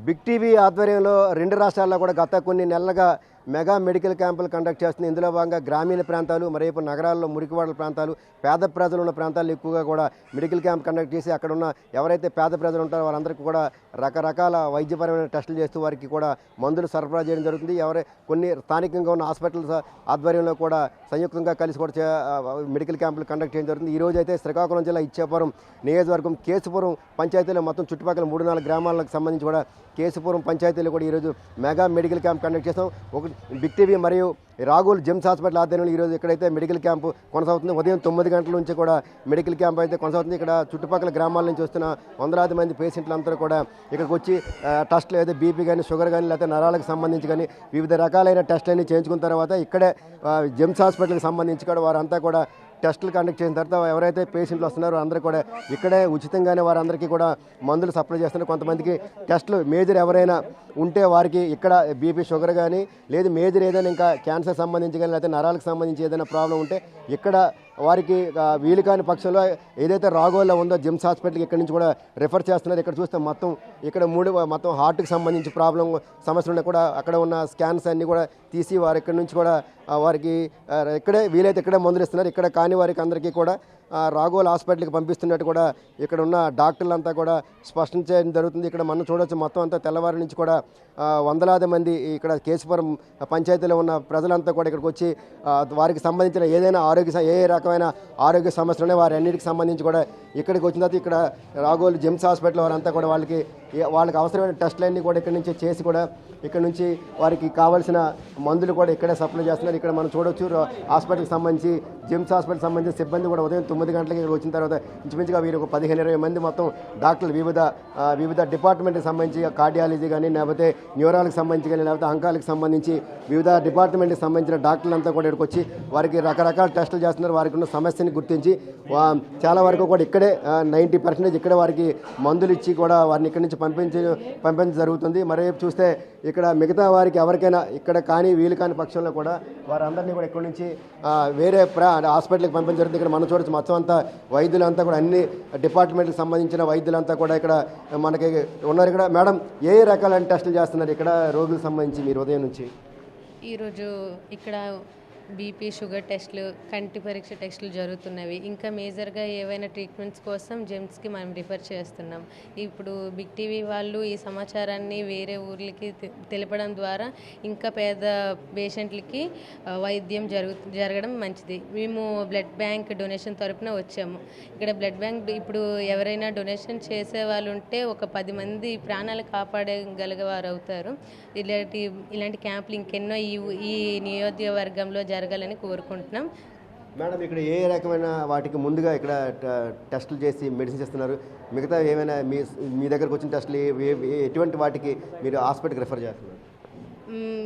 Big TV ఆధ్వర్యంలో రెండు రాష్ట్రాల్లో కూడా గత కొన్ని నెలలుగా మెగా మెడికల్ క్యాంపులు కండక్ట్ చేస్తుంది. ఇందులో భాగంగా గ్రామీణ ప్రాంతాలు మరియు నగరాల్లో మురికివాడల ప్రాంతాలు పేద ప్రజలు ఉన్న ప్రాంతాల్లో ఎక్కువగా కూడా మెడికల్ క్యాంప్ కండక్ట్ చేసి అక్కడ ఉన్న ఎవరైతే పేద ప్రజలు ఉంటారో వారందరికీ కూడా రకరకాల వైద్యపరమైన టెస్టులు చేస్తూ వారికి కూడా మందులు సరఫరా చేయడం జరుగుతుంది. కొన్ని స్థానికంగా ఉన్న హాస్పిటల్స్ ఆధ్వర్యంలో కూడా సంయుక్తంగా కలిసి కూడా మెడికల్ క్యాంపులు కండక్ట్ చేయడం జరుగుతుంది. ఈ రోజు అయితే శ్రీకాకుళం జిల్లా ఇచ్చాపురం నియోజకవర్గం కేశపురం పంచాయతీలో మొత్తం చుట్టుపక్కల 3-4 గ్రామాలకు సంబంధించి కూడా కేశపురం పంచాయతీలో కూడా ఈరోజు మెగా మెడికల్ క్యాంప్ కండక్ట్ చేస్తాం. బిగ్ టీవీ మరియు రాఘోల్ జెమ్స్ హాస్పిటల్ ఆధ్వర్యంలో ఈరోజు ఇక్కడైతే మెడికల్ క్యాంపు కొనసాగుతుంది. ఉదయం 9 గంటల నుంచి కూడా మెడికల్ క్యాంప్ అయితే కొనసాగుతుంది. ఇక్కడ చుట్టుపక్కల గ్రామాల నుంచి వస్తున్న వందలాది మంది పేషెంట్లందరూ కూడా ఇక్కడికి వచ్చి టెస్టులు అయితే బీపీ కానీ షుగర్ కానీ లేకపోతే నరాలకు సంబంధించి కానీ వివిధ రకాలైన టెస్టులన్నీ చేయించుకున్న తర్వాత ఇక్కడే జెమ్స్ హాస్పిటల్కి సంబంధించి కూడా వారంతా కూడా టెస్టులు కండక్ట్ చేసిన తర్వాత ఎవరైతే పేషెంట్లు వస్తున్నారో అందరూ కూడా ఇక్కడే ఉచితంగానే వారందరికీ కూడా మందులు సప్లై చేస్తున్నారు. కొంతమందికి టెస్టులు మేజర్ ఎవరైనా ఉంటే వారికి ఇక్కడ బీపీ షుగర్ కానీ లేదు మేజర్ ఏదైనా ఇంకా క్యాన్సర్ సంబంధించి కానీ లేకపోతే నరాలకు సంబంధించి ఏదైనా ప్రాబ్లం ఉంటే ఇక్కడ వారికి వీలు కాని పక్షంలో ఏదైతే రాఘోల్లో ఉందో జెమ్స్ హాస్పిటల్కి ఇక్కడి నుంచి కూడా రిఫర్ చేస్తున్నారు. ఇక్కడ చూస్తే ఇక్కడ మొత్తం హార్ట్కి సంబంధించి సమస్యలు ఉన్నాయి కూడా అక్కడ ఉన్న స్కాన్స్ అన్నీ కూడా తీసి వారి ఇక్కడి నుంచి కూడా వారికి ఇక్కడే వీలైతే ఇక్కడే మందులు ఇస్తున్నారు. ఇక్కడ కాని వారికి అందరికీ కూడా రాఘోల్ హాస్పిటల్కి పంపిస్తున్నట్టు కూడా ఇక్కడ ఉన్న డాక్టర్లంతా కూడా స్పష్టం చేయడం జరుగుతుంది. ఇక్కడ మనం చూడవచ్చు మొత్తం అంతా తెల్లవారి నుంచి కూడా వందలాది మంది ఇక్కడ కేశపురం పంచాయతీలో ఉన్న ప్రజలంతా కూడా ఇక్కడికి వచ్చి వారికి సంబంధించిన ఏదైనా ఏ రకమైన ఆరోగ్య సమస్యలు వారి అన్నిటికి సంబంధించి కూడా ఇక్కడికి వచ్చిన తర్వాత ఇక్కడ రాఘోల్ జెమ్స్ హాస్పిటల్ వారంతా కూడా వాళ్ళకి అవసరమైన టెస్టులన్నీ కూడా ఇక్కడ నుంచి చేసి కూడా ఇక్కడ నుంచి వారికి కావాల్సిన మందులు కూడా ఇక్కడే సప్లై చేస్తున్నారు. ఇక్కడ మనం చూడవచ్చు హాస్పిటల్కి సంబంధించి జెమ్స్ హాస్పిటల్కి సంబంధించిన సిబ్బంది కూడా ఉదయం 9 గంటలకి ఇక్కడ వచ్చిన తర్వాత ఇంచుమించుగా వీరు 15-20 మంది మొత్తం డాక్టర్లు వివిధ డిపార్ట్మెంట్కి సంబంధించి కార్డియాలజీ కానీ లేకపోతే న్యూరాలకు సంబంధించి కానీ లేకపోతే అంకాలకు సంబంధించి వివిధ డిపార్ట్మెంట్కి సంబంధించిన డాక్టర్లంతా కూడా ఇక్కడికి వచ్చి వారికి రకరకాల టెస్టులు చేస్తున్నారు. వారికి ఉన్న సమస్యని గుర్తించి చాలా వరకు కూడా ఇక్కడే 90% ఇక్కడే వారికి మందులు ఇచ్చి కూడా వారిని ఇక్కడి నుంచి పంపించడం జరుగుతుంది. మరోవైపు చూస్తే ఇక్కడ మిగతా వారికి ఎవరికైనా ఇక్కడ కానీ వీలు కాని పక్షంలో కూడా వారందరినీ కూడా ఇక్కడి నుంచి వేరే హాస్పిటల్కి పంపించడం జరుగుతుంది. ఇక్కడ మనం చూడవచ్చు మొత్తం అంతా వైద్యులంతా కూడా అన్ని డిపార్ట్మెంట్కి సంబంధించిన వైద్యులంతా కూడా ఇక్కడ మనకి ఉన్నారు. ఇక్కడ మేడం ఏ రకాలైన టెస్టులు చేస్తున్నారు ఇక్కడ రోగులకు సంబంధించి మీరు ఉదయం నుంచి? ఈరోజు ఇక్కడ బీపీ షుగర్ టెస్టులు కంటి పరీక్ష టెస్టులు జరుగుతున్నవి. ఇంకా మేజర్గా ఏవైనా ట్రీట్మెంట్స్ కోసం జెమ్స్కి మనం రిఫర్ చేస్తున్నాం. ఇప్పుడు బిగ్ టీవీ వాళ్ళు ఈ సమాచారాన్ని వేరే ఊర్లకి తెలపడం ద్వారా ఇంకా పేద పేషెంట్లకి వైద్యం జరగడం మంచిది. మేము బ్లడ్ బ్యాంక్ డొనేషన్ తరపున వచ్చాము. ఇక్కడ బ్లడ్ బ్యాంక్ ఇప్పుడు ఎవరైనా డొనేషన్ చేసే వాళ్ళు ఉంటే ఒక 10 మంది ప్రాణాలు కాపాడగలిగేవారు అవుతారు. ఇలాంటి క్యాంపులు ఇంకెన్నో ఈ నియోజకవర్గంలో జరగాలని కోరుకుంటున్నాం. మేడం ఇక్కడ ఏ రకమైన వాటికి ముందుగా ఇక్కడ టెస్టులు చేసి మెడిసిన్స్ ఇస్తున్నారు? మిగతా ఏమైనా మీ దగ్గరకు వచ్చిన టెస్టులు ఎటువంటి వాటికి మీరు హాస్పిటల్కి రిఫర్ చేస్తున్నారు?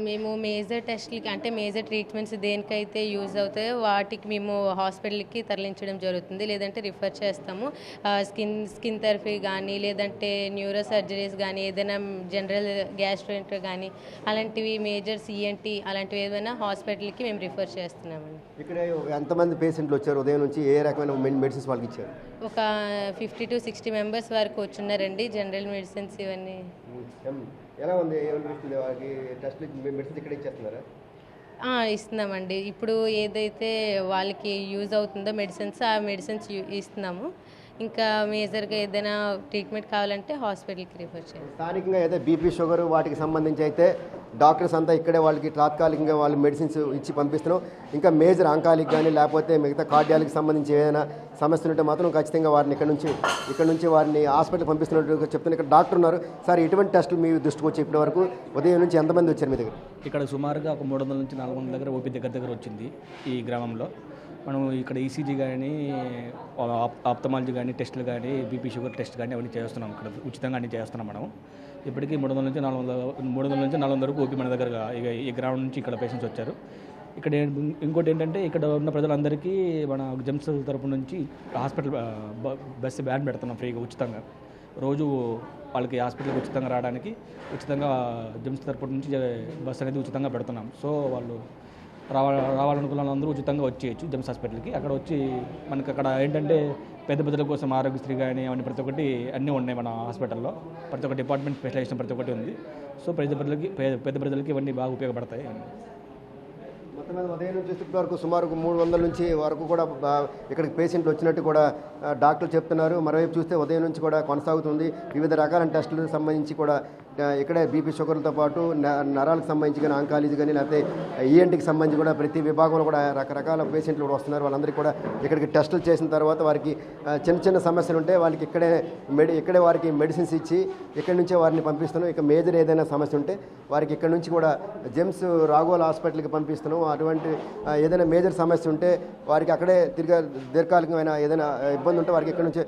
మేము మేజర్ టెస్ట్లకి అంటే మేజర్ ట్రీట్మెంట్స్ దేనికైతే యూజ్ అవుతాయో వాటికి మేము హాస్పిటల్కి తరలించడం జరుగుతుంది. లేదంటే రిఫర్ చేస్తాము. స్కిన్ థెరపీ కానీ లేదంటే న్యూరో సర్జరీస్ కానీ ఏదైనా జనరల్ గ్యాస్ట్రోఎంటర్ కానీ అలాంటివి మేజర్ సిఎన్టీ అలాంటివి ఏదైనా హాస్పిటల్కి మేము రిఫర్ చేస్తున్నామండి. ఇక్కడ ఎంతమంది పేషెంట్లు వచ్చారు ఉదయం నుంచి? ఏ రకమైన మెడిసిన్స్ వాళ్ళకి ఇచ్చారు? ఒక 50 to 60 మెంబర్స్ వరకు వచ్చున్నారండి. జనరల్ మెడిసిన్స్ ఇవన్నీ. ఎలా ఉంది? ఏమనిపిస్తుంది వాళ్ళకి? టెస్ట్లు మెడిసిన్స్ ఇక్కడ ఇచ్చేస్తున్నారా? ఇస్తున్నామండి. ఇప్పుడు ఏదైతే వాళ్ళకి యూజ్ అవుతుందో మెడిసిన్స్ ఆ మెడిసిన్స్ ఇస్తున్నాము. ఇంకా మేజర్గా ఏదైనా ట్రీట్మెంట్ కావాలంటే హాస్పిటల్కి రిఫర్ చేయాలి. స్థానికంగా అయితే బీపీ షుగర్ వాటికి సంబంధించి అయితే డాక్టర్స్ అంతా ఇక్కడే వాళ్ళకి తాత్కాలికంగా వాళ్ళు మెడిసిన్స్ ఇచ్చి పంపిస్తున్నాం. ఇంకా మేజర్ అంకాలికి కానీ లేకపోతే మిగతా కార్డియాలకి సంబంధించి ఏదైనా సమస్యలు ఉంటే మాత్రం ఖచ్చితంగా వారిని ఇక్కడ నుంచి వారిని హాస్పిటల్ పంపిస్తున్నట్టు చెప్తున్నారు. ఇక్కడ డాక్టర్ ఉన్నారు. సార్ ఇటువంటి టెస్టులు మీ దృష్టికి వచ్చి ఇప్పటి వరకు ఉదయం నుంచి ఎంతమంది వచ్చారు మీ దగ్గర? ఇక్కడ సుమారుగా ఒక 300 నుంచి 400 దగ్గర ఓపీ దగ్గర వచ్చింది ఈ గ్రామంలో. మనం ఇక్కడ ఈసీజీ కానీ ఆప్థమాలజీ కానీ టెస్టులు కానీ బీపీ షుగర్ టెస్ట్ కానీ అవన్నీ చేస్తున్నాం. ఇక్కడ ఉచితంగా అన్నీ చేస్తున్నాం. మనం ఇప్పటికీ 300 నుంచి 400 వరకు ఓపీ మన దగ్గర ఈ గ్రామం నుంచి ఇక్కడ పేషెంట్స్ వచ్చారు. ఇక్కడ ఇంకోటి ఏంటంటే ఇక్కడ ఉన్న ప్రజలందరికీ మన జెమ్స్ తరపు నుంచి హాస్పిటల్ బస్సు వ్యాన్ పెడుతున్నాం ఫ్రీగా ఉచితంగా. రోజు వాళ్ళకి హాస్పిటల్కి ఉచితంగా రావడానికి ఉచితంగా జెమ్స్ తరపు నుంచి బస్సు అనేది ఉచితంగా పెడుతున్నాం. సో వాళ్ళు రావాలనుకున్న వాళ్ళందరూ ఉచితంగా వచ్చేయచ్చు జెమ్స్ హాస్పిటల్కి. అక్కడ వచ్చి మనకి అక్కడ ఏంటంటే పెద్ద పెద్దల కోసం ఆరోగ్యశ్రీ కానీ అవన్నీ ప్రతి ఒక్కటి అన్నీ ఉన్నాయి మన హాస్పిటల్లో. ప్రతి ఒక్క డిపార్ట్మెంట్ స్పెషలైజేషన్ ప్రతి ఒక్కటి ఉంది. సో పెద్ద ప్రజలకి ఇవన్నీ బాగా ఉపయోగపడతాయి. మొత్తం మీద ఉదయం నుంచి ఇప్పటి వరకు సుమారు 300 నుంచి వరకు కూడా ఇక్కడికి పేషెంట్లు వచ్చినట్టు కూడా డాక్టర్లు చెప్తున్నారు. మరోవైపు చూస్తే ఉదయం నుంచి కూడా కొనసాగుతుంది. వివిధ రకాల టెస్టులకు సంబంధించి కూడా ఇక్కడే బీపీ షుగర్లతో పాటు నరాలకు సంబంధించి కానీ ఆంకాలజీ కానీ లేకపోతే ఈఎన్టీకి సంబంధించి కూడా ప్రతి విభాగంలో కూడా రకరకాల పేషెంట్లు కూడా వస్తున్నారు. వాళ్ళందరికీ కూడా ఇక్కడికి టెస్టులు చేసిన తర్వాత వారికి చిన్న చిన్న సమస్యలు ఉంటే వాళ్ళకి ఇక్కడే వారికి మెడిసిన్స్ ఇచ్చి ఇక్కడి నుంచే వారిని పంపిస్తున్నాం. ఇక మేజర్ ఏదైనా సమస్య ఉంటే వారికి ఇక్కడ నుంచి కూడా జెమ్స్ రాఘోల్ హాస్పిటల్కి పంపిస్తున్నాం. అటువంటి ఏదైనా మేజర్ సమస్య ఉంటే వారికి అక్కడే దీర్ఘకాలికమైన ఏదైనా ఇబ్బంది ఉంటే వారికి ఇక్కడ నుంచి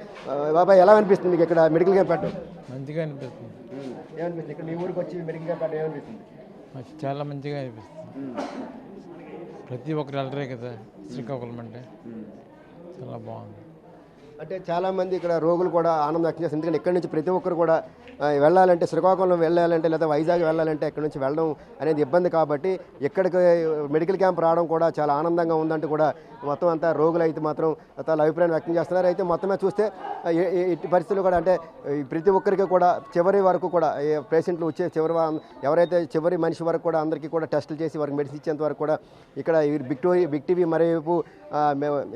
బాబాయ్ ఎలా అనిపిస్తుంది మీకు ఇక్కడ మెడికల్ క్యాంప్ పెట్టడం? మంచిగా అనిపిస్తుంది. ఏమనిపిస్తుంది ఇక్కడ మీ ఊరికి వచ్చి మెడికల్ క్యాంప్ పెట్టడం ఏమనిపిస్తుంది? చాలా మంచిగా అనిపిస్తుంది. ప్రతి ఒక్కరు వెళ్ళరే కదా శ్రీకాకుళం అంటే, చాలా బాగుంది. అంటే చాలామంది ఇక్కడ రోగులు కూడా ఆనందం వ్యక్తం చేస్తారు. ఎందుకంటే ఇక్కడి నుంచి ప్రతి ఒక్కరు కూడా వెళ్ళాలంటే శ్రీకాకుళం వెళ్ళాలంటే లేదా వైజాగ్ వెళ్ళాలంటే ఇక్కడ నుంచి వెళ్ళడం అనేది ఇబ్బంది కాబట్టి ఇక్కడికి మెడికల్ క్యాంప్ రావడం కూడా చాలా ఆనందంగా ఉందంటూ కూడా మొత్తం అంతా రోగులు అయితే మాత్రం తన అభిప్రాయం వ్యక్తం చేస్తున్నారు. అయితే మొత్తమే చూస్తే ఇట్టి పరిస్థితులు కూడా అంటే ప్రతి ఒక్కరికి కూడా చివరి వరకు కూడా పేషెంట్లు వచ్చే ఎవరైతే చివరి మనిషి వరకు కూడా అందరికీ కూడా టెస్టులు చేసి వారికి మెడిసిన్ ఇచ్చేంత వరకు కూడా ఇక్కడ బిగ్ టీవీ మరోవైపు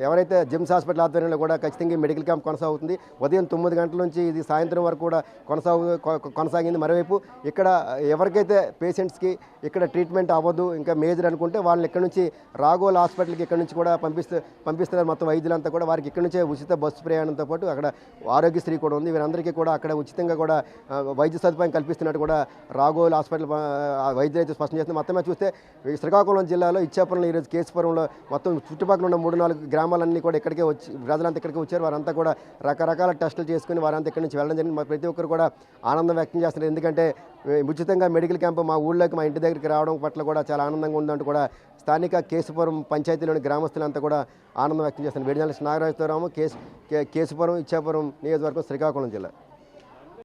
ఎవరైతే జిమ్స్ హాస్పిటల్ ఆధ్వర్యంలో కూడా ఖచ్చితంగా మెడికల్ క్యాంప్ కొనసాగుతుంది. ఉదయం 9 గంటల నుంచి ఇది సాయంత్రం వరకు కూడా కొనసాగింది. మరోవైపు ఇక్కడ ఎవరికైతే పేషెంట్స్కి ఇక్కడ ట్రీట్మెంట్ అవ్వదు ఇంకా మేజర్ అనుకుంటే వాళ్ళని ఇక్కడ నుంచి రాఘోల్ హాస్పిటల్కి ఇక్కడ నుంచి కూడా పంపిస్తున్నారు. మొత్తం వైద్యులంతా కూడా వారికి ఇక్కడ నుంచే ఉచిత బస్సు ప్రయాణంతో పాటు అక్కడ ఆరోగ్యశ్రీ కూడా ఉంది. వీరందరికీ కూడా అక్కడ ఉచితంగా కూడా వైద్య సదుపాయం కల్పిస్తున్నట్టు కూడా రాఘోల్ హాస్పిటల్ వైద్యులు అయితే స్పష్టం చేస్తున్నారు. మొత్తమే చూస్తే శ్రీకాకుళం జిల్లాలో ఇచ్చాపురంలో ఈరోజు కేశపురంలో మొత్తం చుట్టుపక్కల ఉన్న 3-4 గ్రామాలన్నీ కూడా ఇక్కడికే వచ్చి ప్రజలంతా ఇక్కడికి వచ్చారు. వారంతా కూడా రకరకాల టెస్టులు చేసుకుని వారంతా ఇక్కడి నుంచి వెళ్ళడం జరిగింది. ప్రతి ఒక్కరు కూడా ఆనందం వ్యక్తం చేస్తున్నారు. ఎందుకంటే ఉచితంగా మెడికల్ క్యాంపు మా ఊళ్ళోకి మా ఇంటి దగ్గరికి రావడం పట్ల కూడా చాలా ఆనందంగా ఉందంటూ కూడా స్థానిక కేశపురం పంచాయతీలోని గ్రామస్తులంతా కూడా ఆనందం వ్యక్తం చేస్తున్నారు. వేడి జర్నలిస్ట్ నాగరాజుతో రాము, కేశపురం ఇచ్చాపురం నియోజకవర్గం, శ్రీకాకుళం జిల్లా.